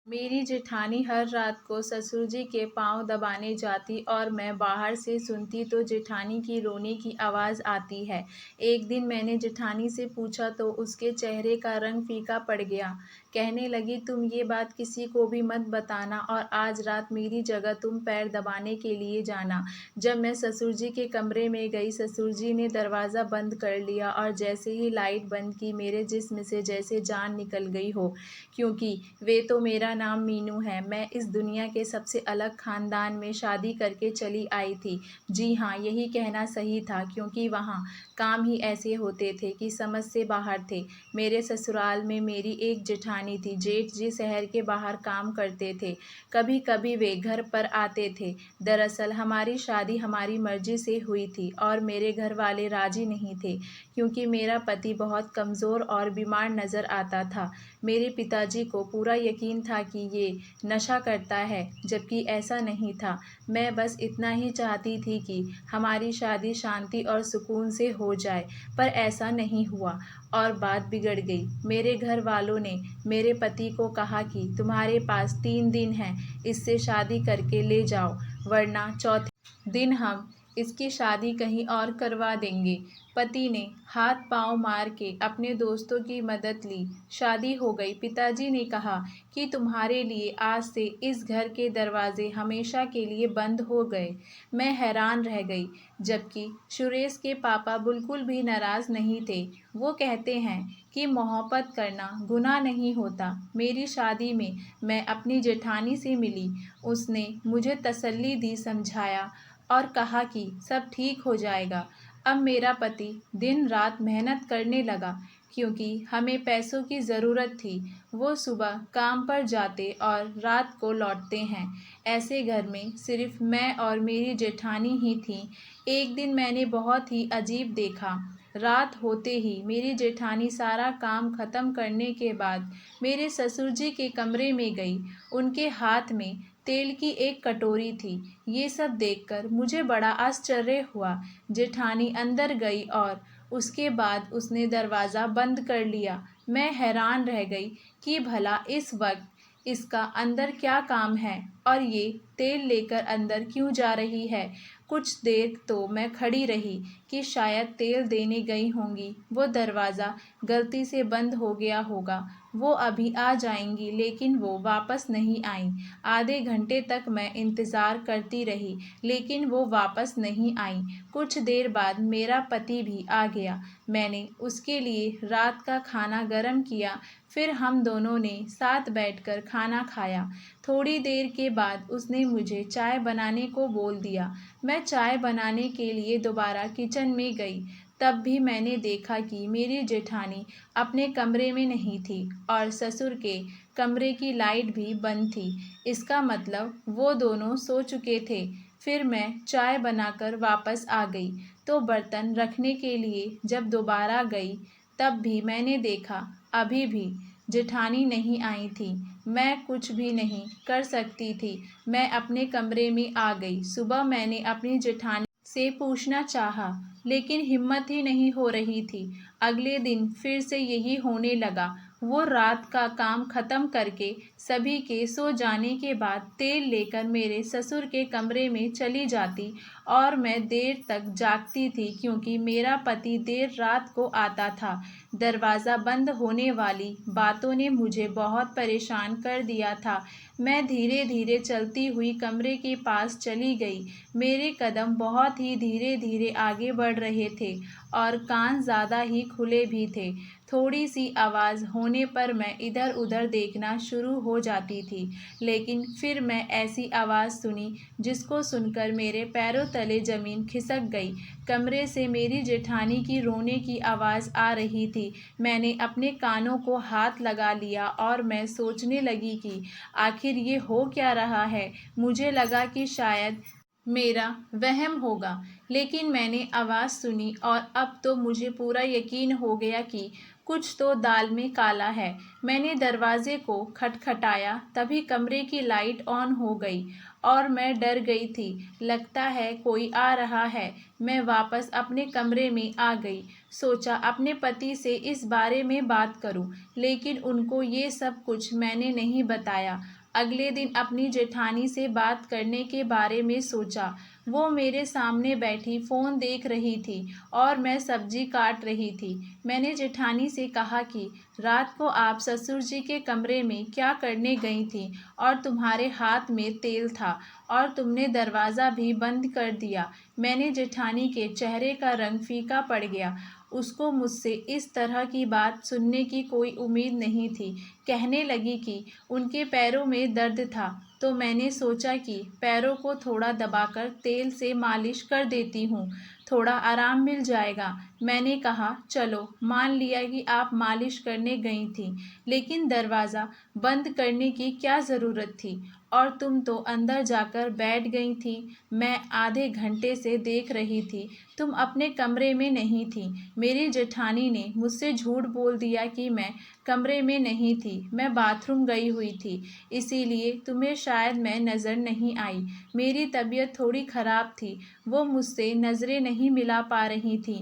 मेरी जेठानी हर रात को ससुर जी के पाँव दबाने जाती और मैं बाहर से सुनती तो जेठानी की रोने की आवाज़ आती है। एक दिन मैंने जेठानी से पूछा तो उसके चेहरे का रंग फीका पड़ गया। कहने लगी, तुम ये बात किसी को भी मत बताना और आज रात मेरी जगह तुम पैर दबाने के लिए जाना। जब मैं ससुर जी के कमरे में गई, ससुर जी ने दरवाज़ा बंद कर लिया और जैसे ही लाइट बंद की मेरे जिस्म से जैसे जान निकल गई हो, क्योंकि वे तो मेरा नाम मीनू है। मैं इस दुनिया के सबसे अलग ख़ानदान में शादी करके चली आई थी। जी हाँ, यही कहना सही था, क्योंकि वहाँ काम ही ऐसे होते थे कि समझ से बाहर थे। मेरे ससुराल में मेरी एक जेठानी थी। जेठ जी शहर के बाहर काम करते थे। कभी कभी वे घर पर आते थे। दरअसल हमारी शादी हमारी मर्जी से हुई थी और मेरे घर वाले राजी नहीं थे, क्योंकि मेरा पति बहुत कमज़ोर और बीमार नज़र आता था। मेरे पिताजी को पूरा यकीन था कि ये नशा करता है, जबकि ऐसा नहीं था। मैं बस इतना ही चाहती थी कि हमारी शादी शांति और सुकून से हो जाए, पर ऐसा नहीं हुआ और बात बिगड़ गई। मेरे घर वालों ने मेरे पति को कहा कि तुम्हारे पास 3 दिन हैं, इससे शादी करके ले जाओ, वरना चौथे दिन हम इसकी शादी कहीं और करवा देंगे। पति ने हाथ पांव मार के अपने दोस्तों की मदद ली। शादी हो गई। पिताजी ने कहा कि तुम्हारे लिए आज से इस घर के दरवाजे हमेशा के लिए बंद हो गए। मैं हैरान रह गई, जबकि सुरेश के पापा बिल्कुल भी नाराज़ नहीं थे। वो कहते हैं कि मोहब्बत करना गुनाह नहीं होता। मेरी शादी में मैं अपनी जेठानी से मिली। उसने मुझे तसल्ली दी, समझाया और कहा कि सब ठीक हो जाएगा। अब मेरा पति दिन रात मेहनत करने लगा, क्योंकि हमें पैसों की ज़रूरत थी। वो सुबह काम पर जाते और रात को लौटते हैं। ऐसे घर में सिर्फ मैं और मेरी जेठानी ही थी। एक दिन मैंने बहुत ही अजीब देखा। रात होते ही मेरी जेठानी सारा काम ख़त्म करने के बाद मेरे ससुर जी के कमरे में गई। उनके हाथ में तेल की एक कटोरी थी। ये सब देखकर मुझे बड़ा आश्चर्य हुआ। जेठानी अंदर गई और उसके बाद उसने दरवाज़ा बंद कर लिया। मैं हैरान रह गई कि भला इस वक्त इसका अंदर क्या काम है और ये तेल लेकर अंदर क्यों जा रही है। कुछ देर तो मैं खड़ी रही कि शायद तेल देने गई होंगी। वो दरवाज़ा गलती से बंद हो गया होगा, वो अभी आ जाएंगी, लेकिन वो वापस नहीं आईं। आधे घंटे तक मैं इंतज़ार करती रही, लेकिन वो वापस नहीं आईं। कुछ देर बाद मेरा पति भी आ गया। मैंने उसके लिए रात का खाना गर्म किया, फिर हम दोनों ने साथ बैठकर खाना खाया। थोड़ी देर के बाद उसने मुझे चाय बनाने को बोल दिया। मैं चाय बनाने के लिए दोबारा किचन में गई। तब भी मैंने देखा कि मेरी जेठानी अपने कमरे में नहीं थी और ससुर के कमरे की लाइट भी बंद थी। इसका मतलब वो दोनों सो चुके थे। फिर मैं चाय बनाकर वापस आ गई, तो बर्तन रखने के लिए जब दोबारा गई, तब भी मैंने देखा अभी भी जेठानी नहीं आई थी। मैं कुछ भी नहीं कर सकती थी। मैं अपने कमरे में आ गई। सुबह मैंने अपनी जेठानी से पूछना चाहा, लेकिन हिम्मत ही नहीं हो रही थी। अगले दिन फिर से यही होने लगा। वो रात का काम ख़त्म करके सभी के सो जाने के बाद तेल लेकर मेरे ससुर के कमरे में चली जाती और मैं देर तक जागती थी, क्योंकि मेरा पति देर रात को आता था। दरवाज़ा बंद होने वाली बातों ने मुझे बहुत परेशान कर दिया था। मैं धीरे धीरे चलती हुई कमरे के पास चली गई। मेरे कदम बहुत ही धीरे धीरे आगे बढ़ रहे थे और कान ज़्यादा ही खुले भी थे। थोड़ी सी आवाज़ होने पर मैं इधर उधर देखना शुरू हो जाती थी, लेकिन फिर मैं ऐसी आवाज़ सुनी जिसको सुनकर मेरे पैरों तले ज़मीन खिसक गई। कमरे से मेरी जेठानी की रोने की आवाज़ आ रही थी। मैंने अपने कानों को हाथ लगा लिया और मैं सोचने लगी कि आखिर ये हो क्या रहा है। मुझे लगा कि शायद मेरा वहम होगा, लेकिन मैंने आवाज़ सुनी और अब तो मुझे पूरा यकीन हो गया कि कुछ तो दाल में काला है। मैंने दरवाजे को खटखटाया, तभी कमरे की लाइट ऑन हो गई और मैं डर गई थी। लगता है कोई आ रहा है। मैं वापस अपने कमरे में आ गई। सोचा अपने पति से इस बारे में बात करूं, लेकिन उनको ये सब कुछ मैंने नहीं बताया। अगले दिन अपनी जेठानी से बात करने के बारे में सोचा। वो मेरे सामने बैठी फ़ोन देख रही थी और मैं सब्जी काट रही थी। मैंने जेठानी से कहा कि रात को आप ससुर जी के कमरे में क्या करने गई थी और तुम्हारे हाथ में तेल था और तुमने दरवाज़ा भी बंद कर दिया। मैंने जेठानी के चेहरे का रंग फीका पड़ गया। उसको मुझसे इस तरह की बात सुनने की कोई उम्मीद नहीं थी। कहने लगी कि उनके पैरों में दर्द था, तो मैंने सोचा कि पैरों को थोड़ा दबाकर तेल से मालिश कर देती हूँ, थोड़ा आराम मिल जाएगा। मैंने कहा चलो, मान लिया कि आप मालिश करने गई थी, लेकिन दरवाज़ा बंद करने की क्या ज़रूरत थी? और तुम तो अंदर जाकर बैठ गई थी। मैं आधे घंटे से देख रही थी, तुम अपने कमरे में नहीं थी। मेरी जेठानी ने मुझसे झूठ बोल दिया कि मैं कमरे में नहीं थी, मैं बाथरूम गई हुई थी, इसीलिए तुम्हें शायद मैं नज़र नहीं आई। मेरी तबीयत थोड़ी ख़राब थी, वो मुझसे नज़रें नहीं मिला पा रही थीं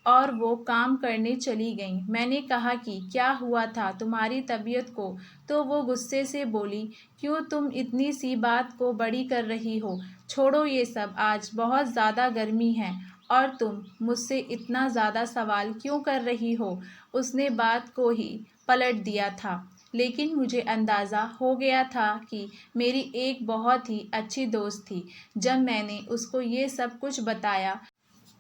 और वो काम करने चली गईं। मैंने कहा कि क्या हुआ था तुम्हारी तबीयत को? तो वो गुस्से से बोली, क्यों तुम इतनी सी बात को बड़ी कर रही हो? छोड़ो ये सब, आज बहुत ज़्यादा गर्मी है और तुम मुझसे इतना ज़्यादा सवाल क्यों कर रही हो? उसने बात को ही पलट दिया था, लेकिन मुझे अंदाज़ा हो गया था कि मेरी एक बहुत ही अच्छी दोस्त थी। जब मैंने उसको ये सब कुछ बताया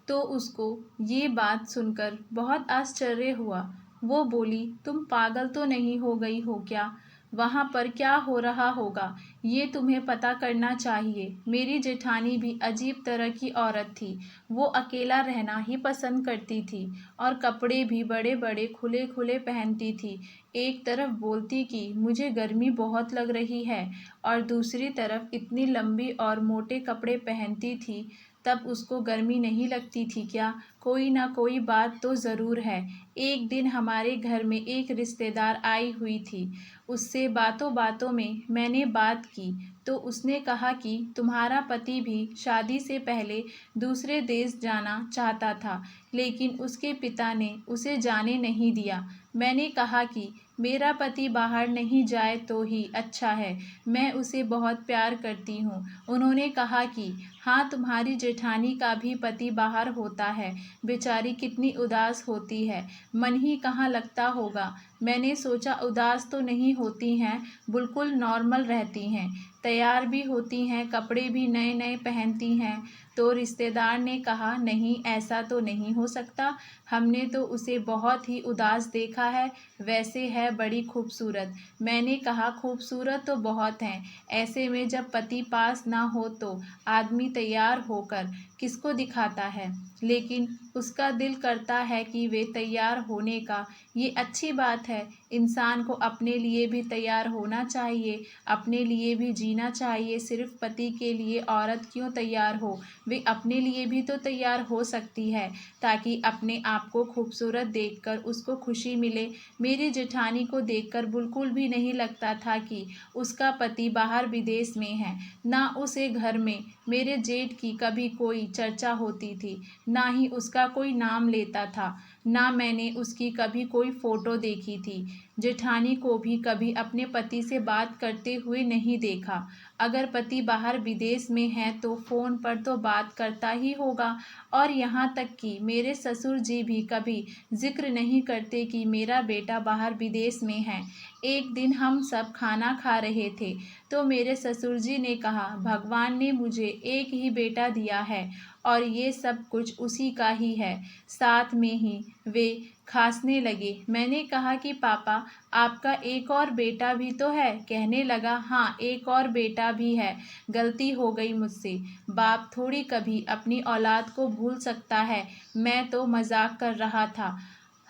तो उसको ये बात सुनकर बहुत आश्चर्य हुआ। वो बोली, तुम पागल तो नहीं हो गई हो क्या? वहाँ पर क्या हो रहा होगा, ये तुम्हें पता करना चाहिए। मेरी जेठानी भी अजीब तरह की औरत थी। वो अकेला रहना ही पसंद करती थी और कपड़े भी बड़े बड़े खुले खुले पहनती थी। एक तरफ बोलती कि मुझे गर्मी बहुत लग रही है और दूसरी तरफ इतनी लंबी और मोटे कपड़े पहनती थी। तब उसको गर्मी नहीं लगती थी क्या? कोई ना कोई बात तो ज़रूर है। एक दिन हमारे घर में एक रिश्तेदार आई हुई थी। उससे बातों बातों में मैंने बात की तो उसने कहा कि तुम्हारा पति भी शादी से पहले दूसरे देश जाना चाहता था, लेकिन उसके पिता ने उसे जाने नहीं दिया। मैंने कहा कि मेरा पति बाहर नहीं जाए तो ही अच्छा है, मैं उसे बहुत प्यार करती हूँ। उन्होंने कहा कि हाँ, तुम्हारी जेठानी का भी पति बाहर होता है, बेचारी कितनी उदास होती है, मन ही कहाँ लगता होगा। मैंने सोचा उदास तो नहीं होती हैं, बिल्कुल नॉर्मल रहती हैं, तैयार भी होती हैं, कपड़े भी नए नए पहनती हैं। तो रिश्तेदार ने कहा नहीं, ऐसा तो नहीं हो सकता, हमने तो उसे बहुत ही उदास देखा है, वैसे है बड़ी खूबसूरत। मैंने कहा खूबसूरत तो बहुत हैं, ऐसे में जब पति पास ना हो तो आदमी तैयार होकर किसको दिखाता है, लेकिन उसका दिल करता है कि वे तैयार होने का। ये अच्छी बात है, इंसान को अपने लिए भी तैयार होना चाहिए, अपने लिए भी जीना चाहिए। सिर्फ पति के लिए औरत क्यों तैयार हो, वे अपने लिए भी तो तैयार हो सकती है, ताकि अपने आप को खूबसूरत देखकर उसको खुशी मिले। मेरी जेठानी को देखकर बिल्कुल भी नहीं लगता था कि उसका पति बाहर विदेश में है। ना उसे घर में मेरे जेठ की कभी कोई चर्चा होती थी, ना ही उसका कोई नाम लेता था, ना मैंने उसकी कभी कोई फ़ोटो देखी थी। जेठानी को भी कभी अपने पति से बात करते हुए नहीं देखा। अगर पति बाहर विदेश में है तो फ़ोन पर तो बात करता ही होगा। और यहाँ तक कि मेरे ससुर जी भी कभी ज़िक्र नहीं करते कि मेरा बेटा बाहर विदेश में है। एक दिन हम सब खाना खा रहे थे तो मेरे ससुर जी ने कहा, भगवान ने मुझे एक ही बेटा दिया है और ये सब कुछ उसी का ही है। साथ में ही वे खांसने लगे। मैंने कहा कि पापा, आपका एक और बेटा भी तो है? कहने लगा, हाँ, एक और बेटा भी है, गलती हो गई मुझसे। बाप थोड़ी कभी अपनी औलाद को भूल सकता है, मैं तो मजाक कर रहा था।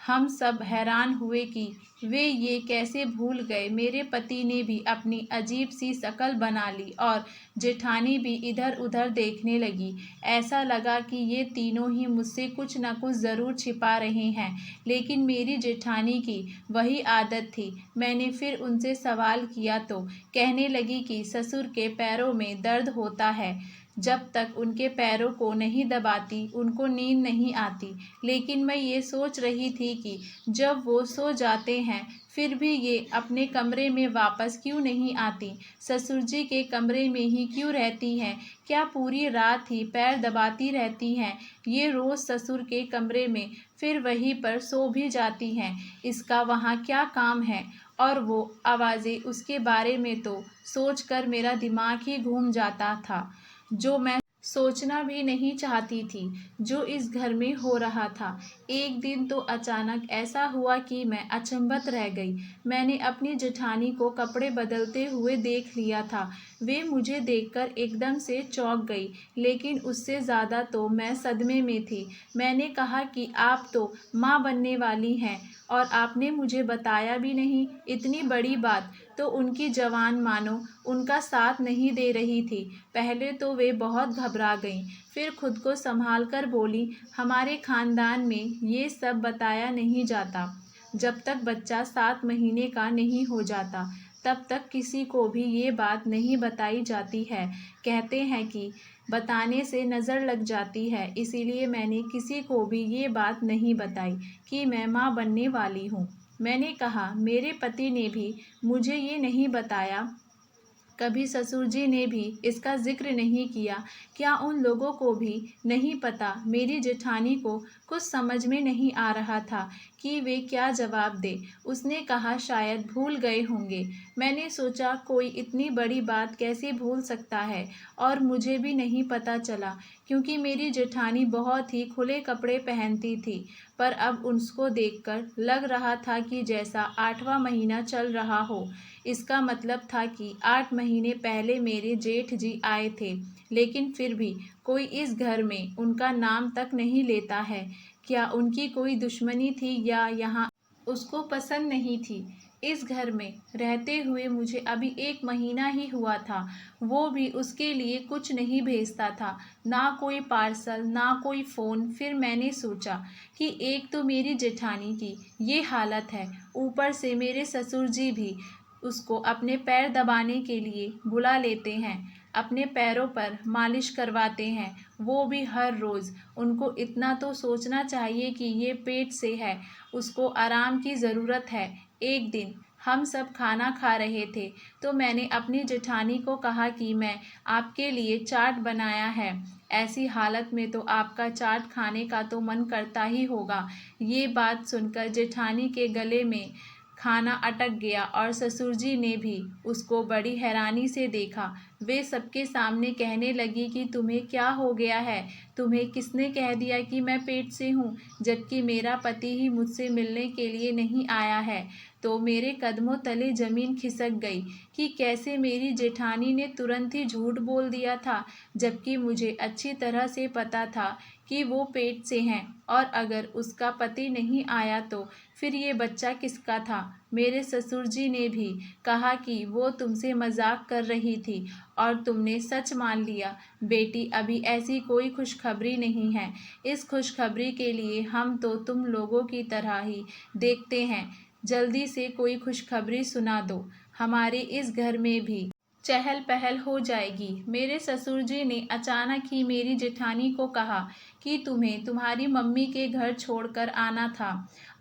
हम सब हैरान हुए कि वे ये कैसे भूल गए। मेरे पति ने भी अपनी अजीब सी शक्ल बना ली और जेठानी भी इधर उधर देखने लगी। ऐसा लगा कि ये तीनों ही मुझसे कुछ न कुछ ज़रूर छिपा रहे हैं, लेकिन मेरी जेठानी की वही आदत थी। मैंने फिर उनसे सवाल किया तो कहने लगी कि ससुर के पैरों में दर्द होता है, जब तक उनके पैरों को नहीं दबाती उनको नींद नहीं आती। लेकिन मैं ये सोच रही थी कि जब वो सो जाते हैं फिर भी ये अपने कमरे में वापस क्यों नहीं आती, ससुर जी के कमरे में ही क्यों रहती हैं। क्या पूरी रात ही पैर दबाती रहती हैं। ये रोज़ ससुर के कमरे में फिर वहीं पर सो भी जाती हैं। इसका वहाँ क्या काम है। और वो आवाज़ें, उसके बारे में तो सोचकर मेरा दिमाग ही घूम जाता था। जो मैं सोचना भी नहीं चाहती थी, जो इस घर में हो रहा था। एक दिन तो अचानक ऐसा हुआ कि मैं अचंभत रह गई। मैंने अपनी जेठानी को कपड़े बदलते हुए देख लिया था। वे मुझे देखकर एकदम से चौंक गई, लेकिन उससे ज़्यादा तो मैं सदमे में थी। मैंने कहा कि आप तो माँ बनने वाली हैं और आपने मुझे बताया भी नहीं। इतनी बड़ी बात तो उनकी जवान मानो उनका साथ नहीं दे रही थी। पहले तो वे बहुत घबरा गईं, फिर खुद को संभाल कर बोली, हमारे खानदान में ये सब बताया नहीं जाता। जब तक बच्चा 7 महीने का नहीं हो जाता तब तक किसी को भी ये बात नहीं बताई जाती है। कहते हैं कि बताने से नज़र लग जाती है, इसीलिए मैंने किसी को भी ये बात नहीं बताई कि मैं माँ बनने वाली हूँ। मैंने कहा, मेरे पति ने भी मुझे ये नहीं बताया, कभी ससुर जी ने भी इसका जिक्र नहीं किया। क्या उन लोगों को भी नहीं पता। मेरी जेठानी को कुछ समझ में नहीं आ रहा था कि वे क्या जवाब दे। उसने कहा शायद भूल गए होंगे। मैंने सोचा कोई इतनी बड़ी बात कैसे भूल सकता है, और मुझे भी नहीं पता चला क्योंकि मेरी जेठानी बहुत ही खुले कपड़े पहनती थी। पर अब उसको देखकर लग रहा था कि जैसा 8वां महीना चल रहा हो। इसका मतलब था कि 8 महीने पहले मेरे जेठ जी आए थे, लेकिन फिर भी कोई इस घर में उनका नाम तक नहीं लेता है। क्या उनकी कोई दुश्मनी थी या यहाँ उसको पसंद नहीं थी। इस घर में रहते हुए मुझे अभी 1 महीना ही हुआ था, वो भी उसके लिए कुछ नहीं भेजता था, ना कोई पार्सल ना कोई फ़ोन। फिर मैंने सोचा कि एक तो मेरी जेठानी की ये हालत है, ऊपर से मेरे ससुर जी भी उसको अपने पैर दबाने के लिए बुला लेते हैं, अपने पैरों पर मालिश करवाते हैं, वो भी हर रोज़। उनको इतना तो सोचना चाहिए कि ये पेट से है, उसको आराम की ज़रूरत है। एक दिन हम सब खाना खा रहे थे तो मैंने अपनी जेठानी को कहा कि मैं आपके लिए चाट बनाया है। ऐसी हालत में तो आपका चाट खाने का तो मन करता ही होगा। ये बात सुनकर जेठानी के गले में खाना अटक गया और ससुर जी ने भी उसको बड़ी हैरानी से देखा। वे सबके सामने कहने लगी कि तुम्हें क्या हो गया है, तुम्हें किसने कह दिया कि मैं पेट से हूँ, जबकि मेरा पति ही मुझसे मिलने के लिए नहीं आया है। तो मेरे कदमों तले ज़मीन खिसक गई कि कैसे मेरी जेठानी ने तुरंत ही झूठ बोल दिया था, जबकि मुझे अच्छी तरह से पता था कि वो पेट से हैं, और अगर उसका पति नहीं आया तो फिर ये बच्चा किसका था। मेरे ससुर जी ने भी कहा कि वो तुमसे मजाक कर रही थी और तुमने सच मान लिया। बेटी, अभी ऐसी कोई खुशखबरी नहीं है। इस खुशखबरी के लिए हम तो तुम लोगों की तरह ही देखते हैं। जल्दी से कोई खुशखबरी सुना दो, हमारे इस घर में भी चहल पहल हो जाएगी। मेरे ससुर जी ने अचानक ही मेरी जेठानी को कहा कि तुम्हें तुम्हारी मम्मी के घर छोड़कर आना था।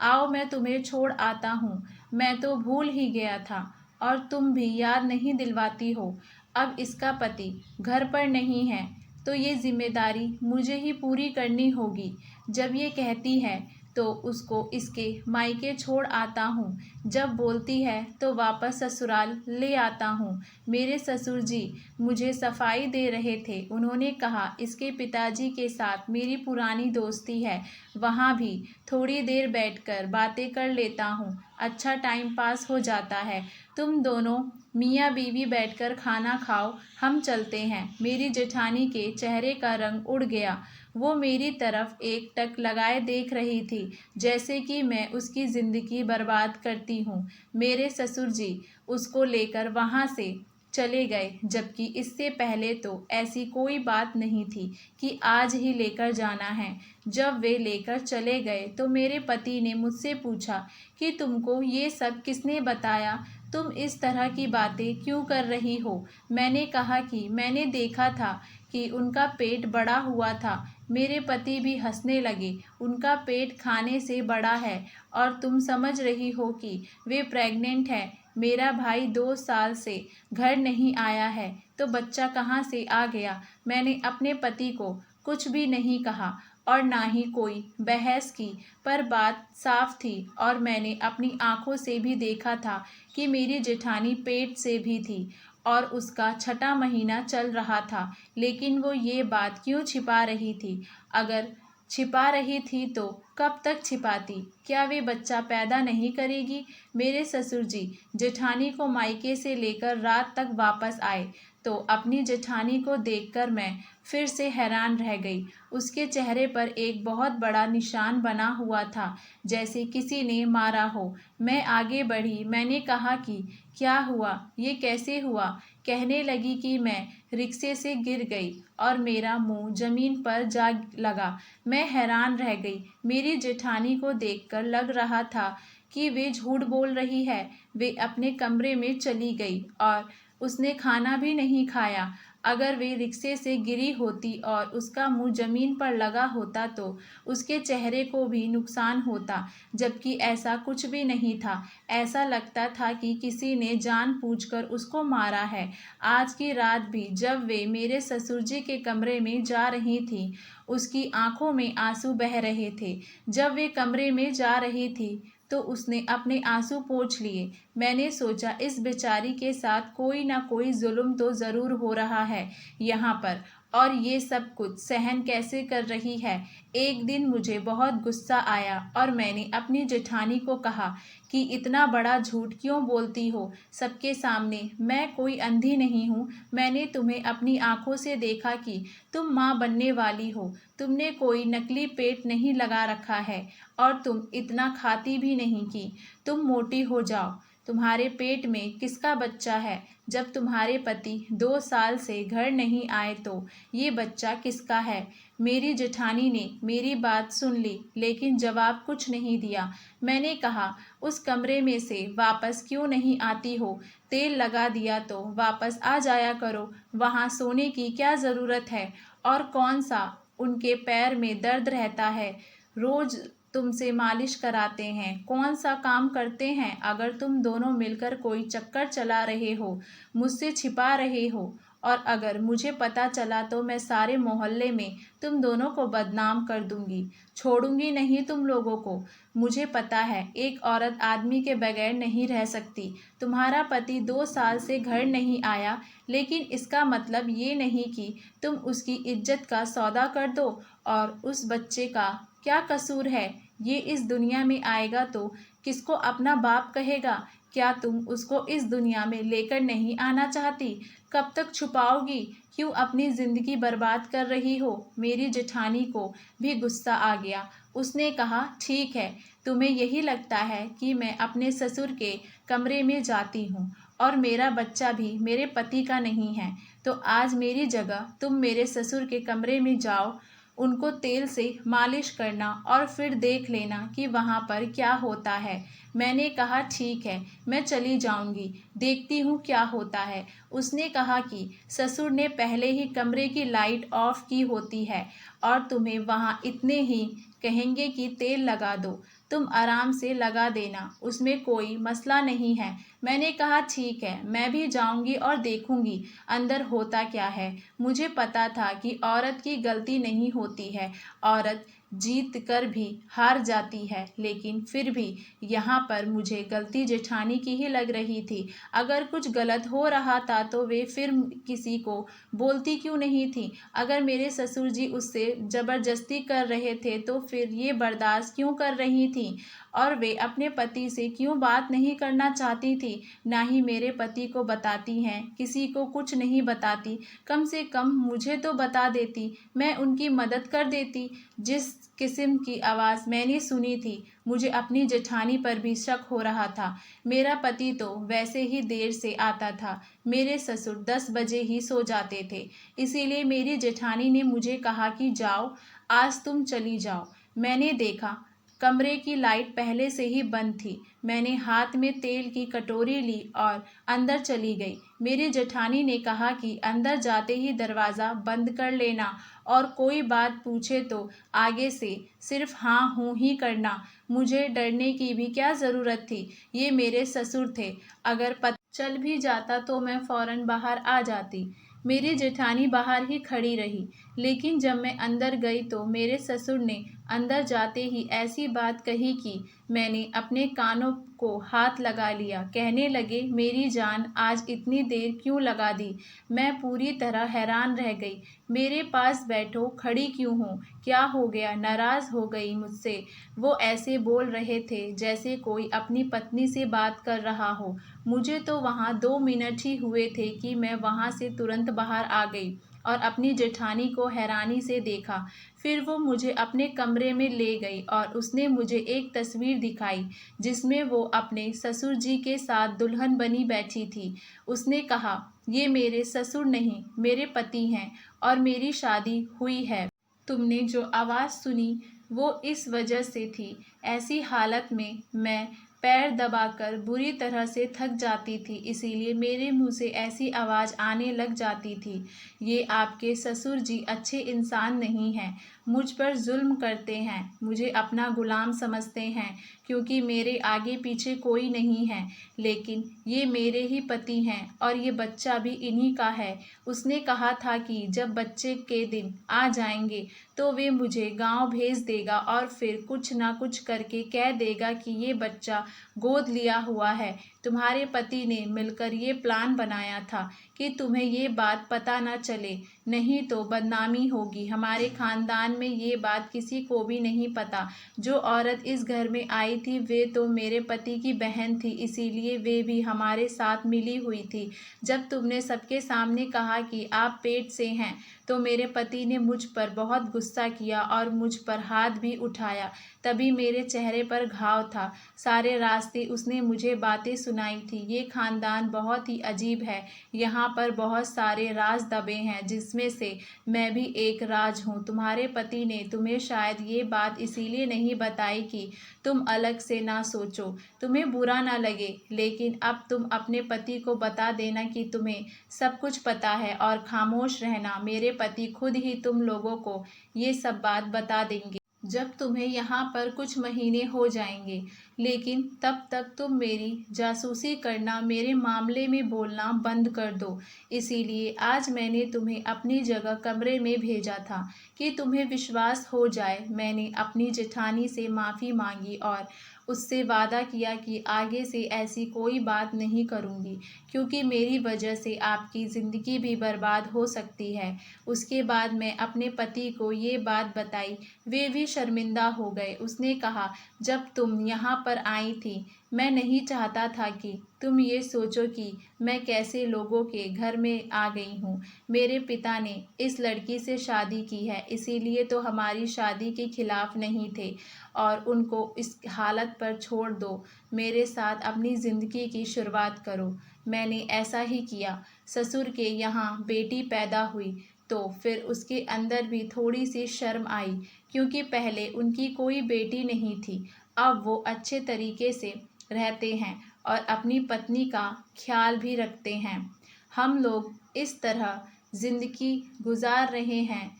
आओ मैं तुम्हें छोड़ आता हूँ। मैं तो भूल ही गया था और तुम भी याद नहीं दिलवाती हो। अब इसका पति घर पर नहीं है तो ये जिम्मेदारी मुझे ही पूरी करनी होगी। जब ये कहती है तो उसको इसके मायके छोड़ आता हूँ। जब बोलती है तो वापस ससुराल ले आता हूँ। मेरे ससुर जी मुझे सफाई दे रहे थे। उन्होंने कहा इसके पिताजी के साथ मेरी पुरानी दोस्ती है, वहाँ भी थोड़ी देर बैठकर बातें कर लेता हूँ, अच्छा टाइम पास हो जाता है। तुम दोनों मियाँ बीवी बैठकर खाना खाओ, हम चलते हैं। मेरी जेठानी के चेहरे का रंग उड़ गया। वो मेरी तरफ एक टक लगाए देख रही थी, जैसे कि मैं उसकी ज़िंदगी बर्बाद करती हूँ। मेरे ससुर जी उसको लेकर वहाँ से चले गए, जबकि इससे पहले तो ऐसी कोई बात नहीं थी कि आज ही लेकर जाना है। जब वे लेकर चले गए तो मेरे पति ने मुझसे पूछा कि तुमको ये सब किसने बताया, तुम इस तरह की बातें क्यों कर रही हो। मैंने कहा कि मैंने देखा था कि उनका पेट बड़ा हुआ था। मेरे पति भी हंसने लगे। उनका पेट खाने से बड़ा है और तुम समझ रही हो कि वे प्रेग्नेंट है। मेरा भाई 2 साल से घर नहीं आया है तो बच्चा कहाँ से आ गया। मैंने अपने पति को कुछ भी नहीं कहा और ना ही कोई बहस की, पर बात साफ थी और मैंने अपनी आंखों से भी देखा था कि मेरी जेठानी पेट से भी थी और उसका छठा महीना चल रहा था। लेकिन वो ये बात क्यों छिपा रही थी? अगर छिपा रही थी तो कब तक छिपाती? क्या वे बच्चा पैदा नहीं करेगी? मेरे ससुर जी जेठानी को मायके से लेकर रात तक वापस आए तो अपनी जेठानी को देखकर मैं फिर से हैरान रह गई। उसके चेहरे पर एक बहुत बड़ा निशान बना हुआ था, जैसे किसी ने मारा हो। मैं आगे बढ़ी। मैंने कहा कि क्या हुआ, ये कैसे हुआ? कहने लगी कि मैं रिक्शे से गिर गई और मेरा मुंह जमीन पर जा लगा। मैं हैरान रह गई। मेरी जेठानी को देखकर लग रहा था कि वे झूठ बोल रही है। वे अपने कमरे में चली गई और उसने खाना भी नहीं खाया। अगर वे रिक्शे से गिरी होती और उसका मुंह जमीन पर लगा होता तो उसके चेहरे को भी नुकसान होता, जबकि ऐसा कुछ भी नहीं था। ऐसा लगता था कि किसी ने जानबूझकर उसको मारा है। आज की रात भी जब वे मेरे ससुर जी के कमरे में जा रही थी, उसकी आंखों में आंसू बह रहे थे। जब वे कमरे में जा रही थी तो उसने अपने आंसू पोंछ लिए। मैंने सोचा इस बेचारी के साथ कोई ना कोई जुल्म तो ज़रूर हो रहा है यहाँ पर, और ये सब कुछ सहन कैसे कर रही है। एक दिन मुझे बहुत गुस्सा आया और मैंने अपनी जेठानी को कहा कि इतना बड़ा झूठ क्यों बोलती हो सबके सामने। मैं कोई अंधी नहीं हूँ। मैंने तुम्हें अपनी आंखों से देखा कि तुम माँ बनने वाली हो। तुमने कोई नकली पेट नहीं लगा रखा है और तुम इतना खाती भी नहीं कि तुम मोटी हो जाओ। तुम्हारे पेट में किसका बच्चा है? जब तुम्हारे पति 2 साल से घर नहीं आए तो ये बच्चा किसका है? मेरी जेठानी ने मेरी बात सुन ली, लेकिन जवाब कुछ नहीं दिया। मैंने कहा उस कमरे में से वापस क्यों नहीं आती हो? तेल लगा दिया तो वापस आ जाया करो। वहाँ सोने की क्या ज़रूरत है? और कौन सा उनके पैर में दर्द रहता है? रोज तुमसे मालिश कराते हैं, कौन सा काम करते हैं? अगर तुम दोनों मिलकर कोई चक्कर चला रहे हो, मुझसे छिपा रहे हो, और अगर मुझे पता चला तो मैं सारे मोहल्ले में तुम दोनों को बदनाम कर दूंगी। छोड़ूंगी नहीं तुम लोगों को। मुझे पता है एक औरत आदमी के बगैर नहीं रह सकती। तुम्हारा पति 2 साल से घर नहीं आया, लेकिन इसका मतलब ये नहीं कि तुम उसकी इज्जत का सौदा कर दो। और उस बच्चे का क्या कसूर है? ये इस दुनिया में आएगा तो किसको अपना बाप कहेगा? क्या तुम उसको इस दुनिया में लेकर नहीं आना चाहती? कब तक छुपाओगी? क्यों अपनी ज़िंदगी बर्बाद कर रही हो? मेरी जेठानी को भी गुस्सा आ गया। उसने कहा ठीक है, तुम्हें यही लगता है कि मैं अपने ससुर के कमरे में जाती हूँ और मेरा बच्चा भी मेरे पति का नहीं है, तो आज मेरी जगह तुम मेरे ससुर के कमरे में जाओ, उनको तेल से मालिश करना और फिर देख लेना कि वहाँ पर क्या होता है। मैंने कहा ठीक है, मैं चली जाऊंगी, देखती हूँ क्या होता है। उसने कहा कि ससुर ने पहले ही कमरे की लाइट ऑफ की होती है और तुम्हें वहाँ इतने ही कहेंगे कि तेल लगा दो, तुम आराम से लगा देना, उसमें कोई मसला नहीं है। मैंने कहा ठीक है, मैं भी जाऊंगी और देखूंगी अंदर होता क्या है। मुझे पता था कि औरत की गलती नहीं होती है, औरत जीत कर भी हार जाती है, लेकिन फिर भी यहाँ पर मुझे गलती जेठानी की ही लग रही थी। अगर कुछ गलत हो रहा था तो वे फिर किसी को बोलती क्यों नहीं थी? अगर मेरे ससुर जी उससे ज़बरदस्ती कर रहे थे तो फिर ये बर्दाश्त क्यों कर रही थीं? और वे अपने पति से क्यों बात नहीं करना चाहती थी? ना ही मेरे पति को बताती हैं, किसी को कुछ नहीं बताती। कम से कम मुझे तो बता देती, मैं उनकी मदद कर देती। जिस किस्म की आवाज़ मैंने सुनी थी, मुझे अपनी जेठानी पर भी शक हो रहा था। मेरा पति तो वैसे ही देर से आता था। मेरे ससुर 10 बजे ही सो जाते थे। इसीलिए मेरी जेठानी ने मुझे कहा कि जाओ, आज तुम चली जाओ। मैंने देखा कमरे की लाइट पहले से ही बंद थी। मैंने हाथ में तेल की कटोरी ली और अंदर चली गई। मेरी जेठानी ने कहा कि अंदर जाते ही दरवाज़ा बंद कर लेना और कोई बात पूछे तो आगे से सिर्फ हाँ हूँ ही करना। मुझे डरने की भी क्या ज़रूरत थी? ये मेरे ससुर थे। अगर पता चल भी जाता तो मैं फ़ौरन बाहर आ जाती। मेरी जेठानी बाहर ही खड़ी रही, लेकिन जब मैं अंदर गई तो मेरे ससुर ने अंदर जाते ही ऐसी बात कही कि मैंने अपने कानों को हाथ लगा लिया। कहने लगे, मेरी जान, आज इतनी देर क्यों लगा दी? मैं पूरी तरह हैरान रह गई। मेरे पास बैठो, खड़ी क्यों हो? क्या हो गया? नाराज़ हो गई मुझसे? वो ऐसे बोल रहे थे जैसे कोई अपनी पत्नी से बात कर रहा हो। मुझे तो वहाँ 2 मिनट ही हुए थे कि मैं वहाँ से तुरंत बाहर आ गई और अपनी जेठानी को हैरानी से देखा। फिर वो मुझे अपने कमरे में ले गई और उसने मुझे एक तस्वीर दिखाई जिसमें वो अपने ससुर जी के साथ दुल्हन बनी बैठी थी। उसने कहा, ये मेरे ससुर नहीं, मेरे पति हैं और मेरी शादी हुई है। तुमने जो आवाज़ सुनी वो इस वजह से थी। ऐसी हालत में मैं पैर दबाकर बुरी तरह से थक जाती थी, इसीलिए मेरे मुंह से ऐसी आवाज़ आने लग जाती थी। ये आपके ससुर जी अच्छे इंसान नहीं हैं, मुझ पर जुल्म करते हैं, मुझे अपना गुलाम समझते हैं क्योंकि मेरे आगे पीछे कोई नहीं है। लेकिन ये मेरे ही पति हैं और ये बच्चा भी इन्हीं का है। उसने कहा था कि जब बच्चे के दिन आ जाएंगे तो वे मुझे गांव भेज देगा और फिर कुछ ना कुछ करके कह देगा कि ये बच्चा गोद लिया हुआ है। तुम्हारे पति ने मिलकर ये प्लान बनाया था कि तुम्हें ये बात पता ना चले, नहीं तो बदनामी होगी। हमारे खानदान में ये बात किसी को भी नहीं पता। जो औरत इस घर में आई थी वे तो मेरे पति की बहन थी, इसीलिए वे भी हमारे साथ मिली हुई थी। जब तुमने सबके सामने कहा कि आप पेट से हैं तो मेरे पति ने मुझ पर बहुत गुस्सा किया और मुझ पर हाथ भी उठाया। तभी मेरे चेहरे पर घाव था। सारे रास्ते उसने मुझे बातें सुनाई थी। ये खानदान बहुत ही अजीब है। यहाँ पर बहुत सारे राज दबे हैं जिसमें से मैं भी एक राज हूँ। तुम्हारे पति ने तुम्हें शायद ये बात इसीलिए नहीं बताई कि तुम अलग से ना सोचो, तुम्हें बुरा ना लगे, लेकिन अब तुम अपने पति को बता देना कि तुम्हें सब कुछ पता है और खामोश रहना। मेरे पति खुद ही तुम लोगों को ये सब बात बता देंगे जब तुम्हें यहाँ पर कुछ महीने हो जाएंगे, लेकिन तब तक तुम मेरी जासूसी करना, मेरे मामले में बोलना बंद कर दो। इसीलिए आज मैंने तुम्हें अपनी जगह कमरे में भेजा था कि तुम्हें विश्वास हो जाए। मैंने अपनी जेठानी से माफ़ी मांगी और उससे वादा किया कि आगे से ऐसी कोई बात नहीं करूँगी, क्योंकि मेरी वजह से आपकी ज़िंदगी भी बर्बाद हो सकती है। उसके बाद मैं अपने पति को ये बात बताई, वे भी शर्मिंदा हो गए। उसने कहा, जब तुम यहाँ पर आई थी मैं नहीं चाहता था कि तुम ये सोचो कि मैं कैसे लोगों के घर में आ गई हूँ। मेरे पिता ने इस लड़की से शादी की है, इसीलिए तो हमारी शादी के खिलाफ नहीं थे और उनको इस हालत पर छोड़ दो, मेरे साथ अपनी ज़िंदगी की शुरुआत करो। मैंने ऐसा ही किया। ससुर के यहाँ बेटी पैदा हुई तो फिर उसके अंदर भी थोड़ी सी शर्म आई, क्योंकि पहले उनकी कोई बेटी नहीं थी। अब वो अच्छे तरीके से रहते हैं और अपनी पत्नी का ख्याल भी रखते हैं। हम लोग इस तरह ज़िंदगी गुजार रहे हैं।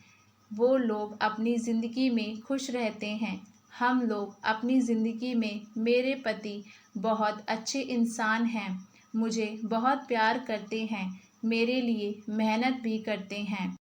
वो लोग अपनी ज़िंदगी में खुश रहते हैं। हम लोग अपनी ज़िंदगी में, मेरे पति बहुत अच्छे इंसान हैं, मुझे बहुत प्यार करते हैं, मेरे लिए मेहनत भी करते हैं।